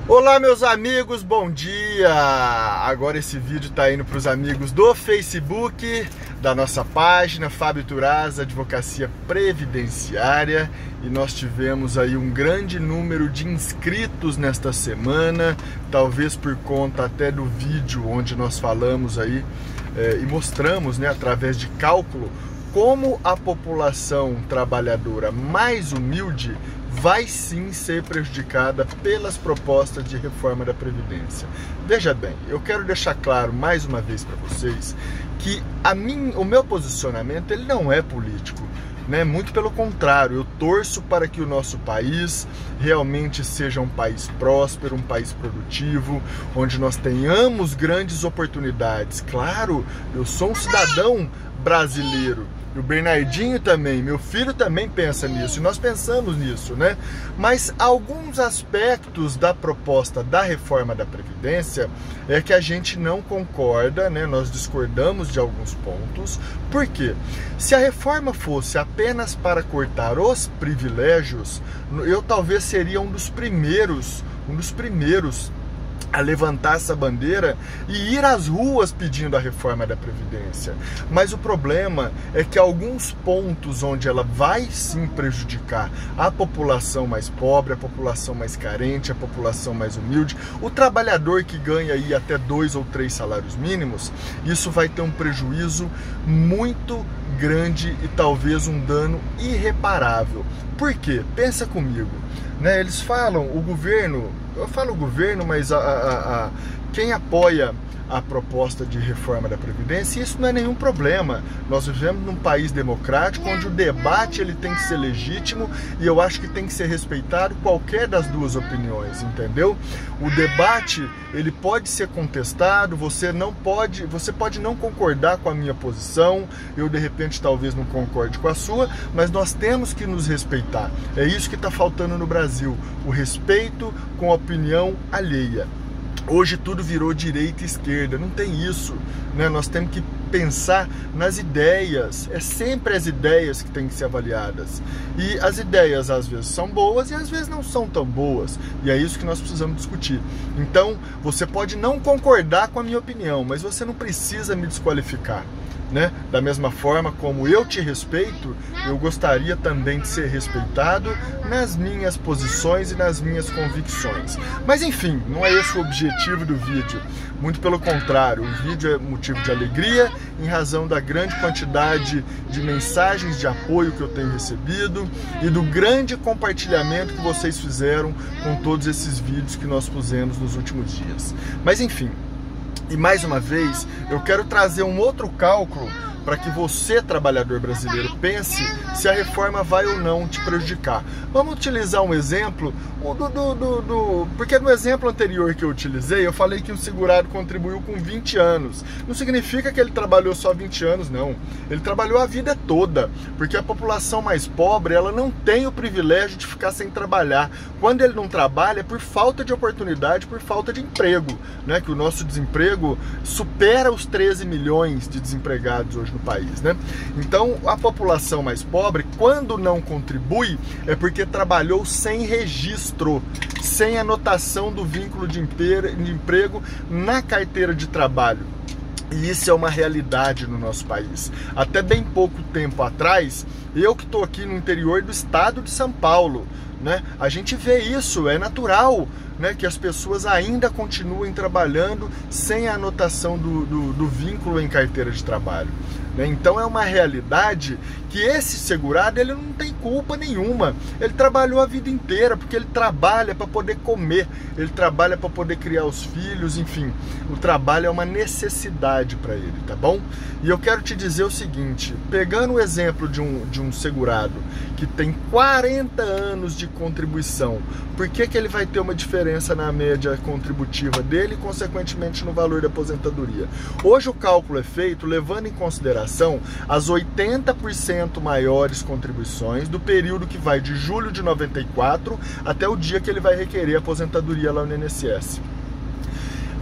Olá meus amigos, bom dia! Agora esse vídeo está indo para os amigos do Facebook, da nossa página Fábio Turaz, Advocacia Previdenciária, e nós tivemos aí um grande número de inscritos nesta semana, talvez por conta até do vídeo onde nós falamos aí e mostramos, né, através de cálculo, como a população trabalhadora mais humilde vai sim ser prejudicada pelas propostas de reforma da Previdência. Veja bem, eu quero deixar claro mais uma vez para vocês que o meu posicionamento ele não é político, né? Muito pelo contrário, eu torço para que o nosso país realmente seja um país próspero, um país produtivo, onde nós tenhamos grandes oportunidades. Claro, eu sou um cidadão brasileiro, o Bernardinho também, meu filho também pensa nisso, e nós pensamos nisso, né? Mas alguns aspectos da proposta da reforma da Previdência é que a gente não concorda, né? Nós discordamos de alguns pontos. Por quê? Se a reforma fosse apenas para cortar os privilégios, eu talvez seria um dos primeiros a levantar essa bandeira e ir às ruas pedindo a reforma da Previdência. Mas o problema é que alguns pontos onde ela vai sim prejudicar a população mais pobre, a população mais carente, a população mais humilde, o trabalhador que ganha aí até 2 ou 3 salários mínimos, isso vai ter um prejuízo muito grande e talvez um dano irreparável. Por quê? Pensa comigo, né? Eles falam, o governo, eu falo governo, mas quem apoia a proposta de reforma da Previdência, isso não é nenhum problema. Nós vivemos num país democrático onde o debate ele tem que ser legítimo e eu acho que tem que ser respeitado qualquer das duas opiniões, entendeu? O debate ele pode ser contestado, você pode não concordar com a minha posição, eu de repente talvez não concorde com a sua, mas nós temos que nos respeitar. É isso que está faltando no Brasil, o respeito com a opinião alheia. Hoje tudo virou direita e esquerda, não tem isso, né? Nós temos que pensar nas ideias, é sempre as ideias que têm que ser avaliadas. E as ideias às vezes são boas e às vezes não são tão boas, e é isso que nós precisamos discutir. Então, você pode não concordar com a minha opinião, mas você não precisa me desqualificar, né? Da mesma forma como eu te respeito, eu gostaria também de ser respeitado nas minhas posições e nas minhas convicções. Mas enfim, não é esse o objetivo do vídeo. Muito pelo contrário, o vídeo é motivo de alegria em razão da grande quantidade de mensagens de apoio que eu tenho recebido e do grande compartilhamento que vocês fizeram com todos esses vídeos que nós pusemos nos últimos dias. Mas enfim, e mais uma vez, eu quero trazer um outro cálculo para que você, trabalhador brasileiro, pense se a reforma vai ou não te prejudicar. Vamos utilizar um exemplo, porque no exemplo anterior que eu utilizei, eu falei que o segurado contribuiu com 20 anos. Não significa que ele trabalhou só 20 anos, não. Ele trabalhou a vida toda, porque a população mais pobre, ela não tem o privilégio de ficar sem trabalhar. Quando ele não trabalha, é por falta de oportunidade, por falta de emprego, né? Que o nosso desemprego supera os 13 milhões de desempregados hoje no país, né? Então, a população mais pobre, quando não contribui, é porque trabalhou sem registro, sem anotação do vínculo de emprego na carteira de trabalho. E isso é uma realidade no nosso país. Até bem pouco tempo atrás, eu que estou aqui no interior do estado de São Paulo, né? A gente vê isso, é natural, né, que as pessoas ainda continuem trabalhando sem a anotação do vínculo em carteira de trabalho. Então é uma realidade que esse segurado ele não tem culpa nenhuma. Ele trabalhou a vida inteira, porque ele trabalha para poder comer, ele trabalha para poder criar os filhos, enfim. O trabalho é uma necessidade para ele, tá bom? E eu quero te dizer o seguinte, pegando o exemplo de um segurado que tem 40 anos de contribuição, por que ele vai ter uma diferença na média contributiva dele e, consequentemente, no valor da aposentadoria? Hoje o cálculo é feito levando em consideração as 80% maiores contribuições do período que vai de julho de 94 até o dia que ele vai requerer a aposentadoria lá no INSS.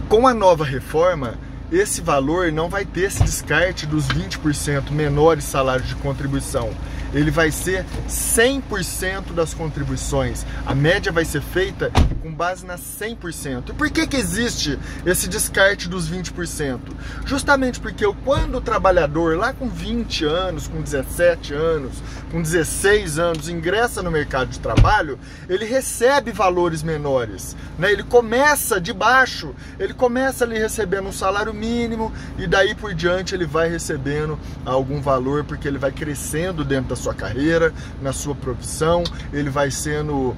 Com a nova reforma, esse valor não vai ter esse descarte dos 20% menores salários de contribuição. ele vai ser 100% das contribuições. A média vai ser feita com base nas 100%. E por que existe esse descarte dos 20%? Justamente porque quando o trabalhador lá com 20 anos, com 17 anos, com 16 anos ingressa no mercado de trabalho, ele recebe valores menores, né? Ele começa de baixo, ele começa ali recebendo um salário mínimo e daí por diante ele vai recebendo algum valor, porque ele vai crescendo dentro da sua carreira, na sua profissão, ele vai sendo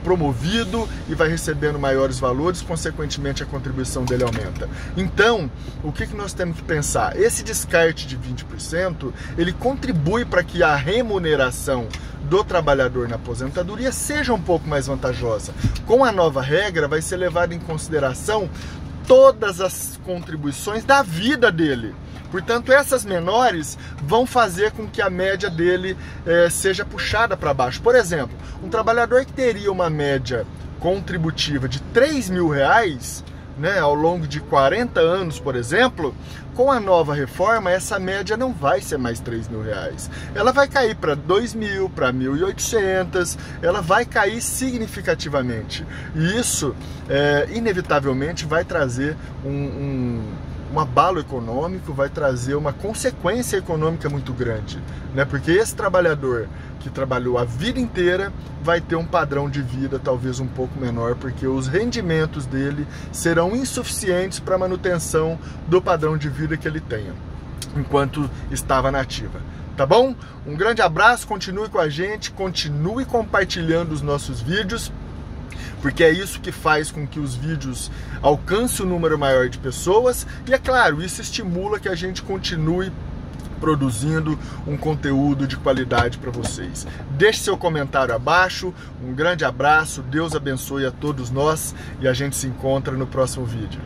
promovido e vai recebendo maiores valores, consequentemente a contribuição dele aumenta. Então, o que nós temos que pensar? Esse descarte de 20%, ele contribui para que a remuneração do trabalhador na aposentadoria seja um pouco mais vantajosa. Com a nova regra, vai ser levado em consideração todas as contribuições da vida dele. Portanto, essas menores vão fazer com que a média dele seja puxada para baixo. Por exemplo, um trabalhador que teria uma média contributiva de R$3.000, né, ao longo de 40 anos, por exemplo, com a nova reforma, essa média não vai ser mais R$3.000. Ela vai cair para 2.000, para 1.800, ela vai cair significativamente. E isso, inevitavelmente, vai trazer um abalo econômico, vai trazer uma consequência econômica muito grande, né? Porque esse trabalhador que trabalhou a vida inteira vai ter um padrão de vida talvez um pouco menor, porque os rendimentos dele serão insuficientes para a manutenção do padrão de vida que ele tenha enquanto estava na ativa. Tá bom? Um grande abraço, continue com a gente, continue compartilhando os nossos vídeos, porque é isso que faz com que os vídeos alcancem um número maior de pessoas e, é claro, isso estimula que a gente continue produzindo um conteúdo de qualidade para vocês. Deixe seu comentário abaixo, um grande abraço, Deus abençoe a todos nós e a gente se encontra no próximo vídeo.